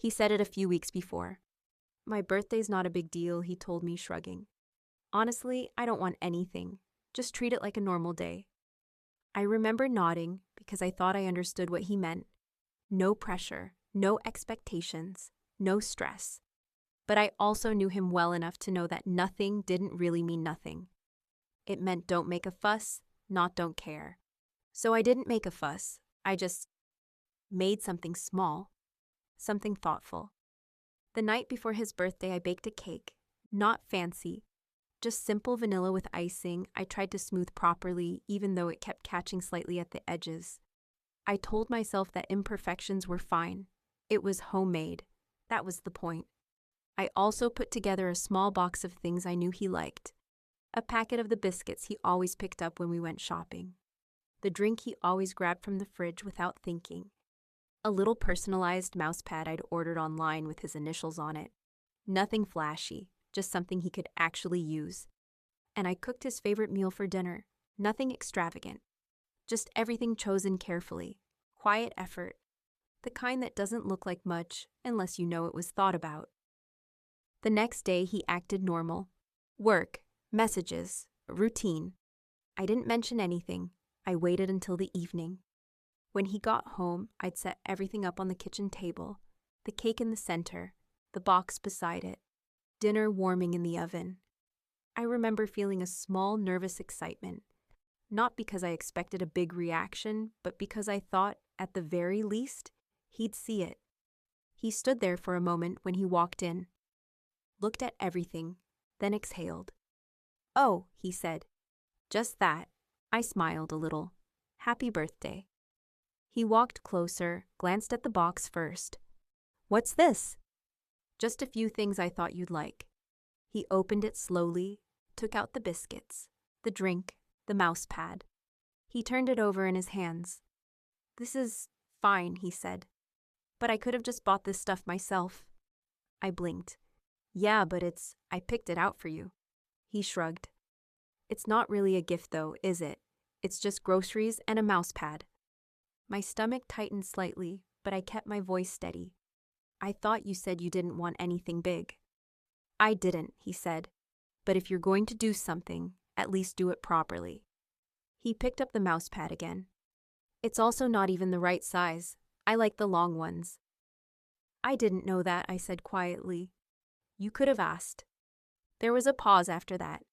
He said it a few weeks before. My birthday's not a big deal, he told me, shrugging. Honestly, I don't want anything. Just treat it like a normal day. I remember nodding because I thought I understood what he meant. No pressure, no expectations, no stress. But I also knew him well enough to know that nothing didn't really mean nothing. It meant don't make a fuss, not don't care. So I didn't make a fuss. I just made something small, something thoughtful. The night before his birthday, I baked a cake. Not fancy, just simple vanilla with icing. I tried to smooth properly, even though it kept catching slightly at the edges. I told myself that imperfections were fine. It was homemade. That was the point. I also put together a small box of things I knew he liked. A packet of the biscuits he always picked up when we went shopping. The drink he always grabbed from the fridge without thinking. A little personalized mouse pad I'd ordered online with his initials on it. Nothing flashy, just something he could actually use. And I cooked his favorite meal for dinner. Nothing extravagant. Just everything chosen carefully. Quiet effort. The kind that doesn't look like much unless you know it was thought about. The next day he acted normal. Work, messages, routine. I didn't mention anything. I waited until the evening. When he got home, I'd set everything up on the kitchen table, the cake in the center, the box beside it, dinner warming in the oven. I remember feeling a small nervous excitement, not because I expected a big reaction, but because I thought, at the very least, he'd see it. He stood there for a moment when he walked in, looked at everything, then exhaled. "Oh," he said. "Just that." I smiled a little. "Happy birthday." He walked closer, glanced at the box first. "What's this?" "Just a few things I thought you'd like." He opened it slowly, took out the biscuits, the drink, the mouse pad. He turned it over in his hands. "This is fine," he said. "But I could have just bought this stuff myself." I blinked. "Yeah, but I picked it out for you." He shrugged. "It's not really a gift though, is it? It's just groceries and a mouse pad." My stomach tightened slightly, but I kept my voice steady. "I thought you said you didn't want anything big." "I didn't," he said. "But if you're going to do something, at least do it properly." He picked up the mouse pad again. "It's also not even the right size. I like the long ones." "I didn't know that," I said quietly. "You could have asked." There was a pause after that.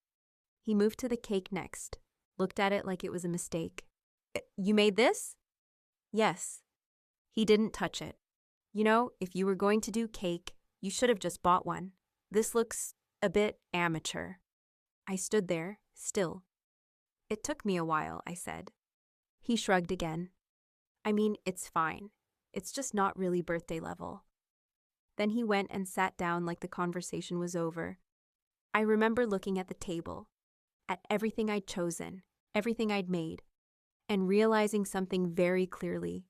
He moved to the cake next, looked at it like it was a mistake. "You made this?" "Yes." He didn't touch it. "You know, if you were going to do cake, you should have just bought one. This looks a bit amateur." I stood there, still. "It took me a while," I said. He shrugged again. "I mean, it's fine. It's just not really birthday level." Then he went and sat down like the conversation was over. I remember looking at the table, at everything I'd chosen, everything I'd made, and realizing something very clearly.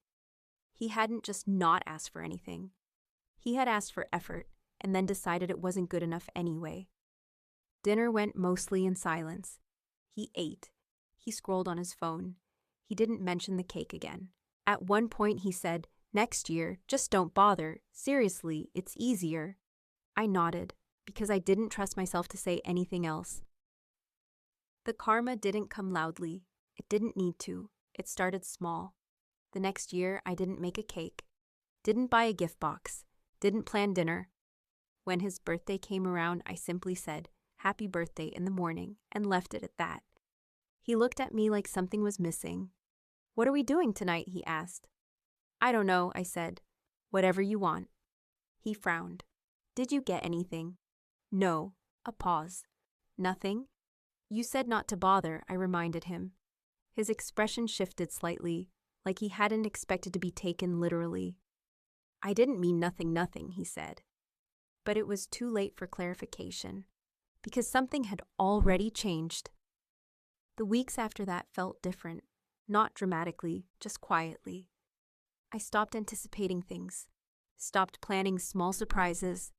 He hadn't just not asked for anything. He had asked for effort and then decided it wasn't good enough anyway. Dinner went mostly in silence. He ate. He scrolled on his phone. He didn't mention the cake again. At one point he said, "Next year, just don't bother. Seriously, it's easier." I nodded, because I didn't trust myself to say anything else. The karma didn't come loudly. It didn't need to. It started small. The next year, I didn't make a cake, didn't buy a gift box, didn't plan dinner. When his birthday came around, I simply said, "Happy birthday" in the morning, and left it at that. He looked at me like something was missing. "What are we doing tonight?" he asked. "I don't know," I said. "Whatever you want." He frowned. "Did you get anything?" "No." A pause. "Nothing?" "You said not to bother," I reminded him. His expression shifted slightly, like he hadn't expected to be taken literally. "I didn't mean nothing," he said. But it was too late for clarification, because something had already changed. The weeks after that felt different, not dramatically, just quietly. I stopped anticipating things, stopped planning small surprises,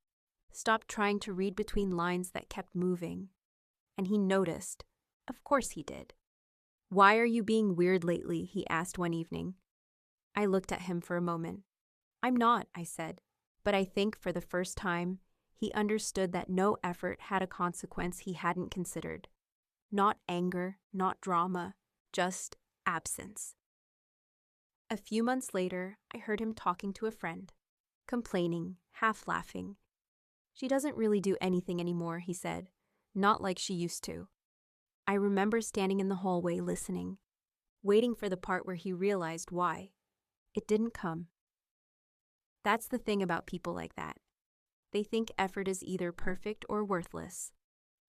stopped trying to read between lines that kept moving. And he noticed. Of course he did. "Why are you being weird lately?" he asked one evening. I looked at him for a moment. "I'm not," I said. But I think for the first time, he understood that no effort had a consequence he hadn't considered. Not anger, not drama, just absence. A few months later, I heard him talking to a friend, complaining, half laughing. She doesn't really do anything anymore, he said. Not like she used to. I remember standing in the hallway listening, waiting for the part where he realized why. It didn't come. That's the thing about people like that. They think effort is either perfect or worthless.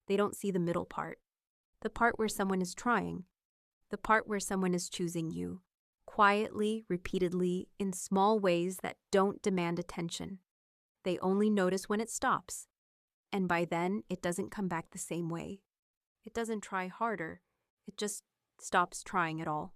They don't see the middle part. The part where someone is trying. The part where someone is choosing you. Quietly, repeatedly, in small ways that don't demand attention. They only notice when it stops. And by then, it doesn't come back the same way. It doesn't try harder. It just stops trying at all.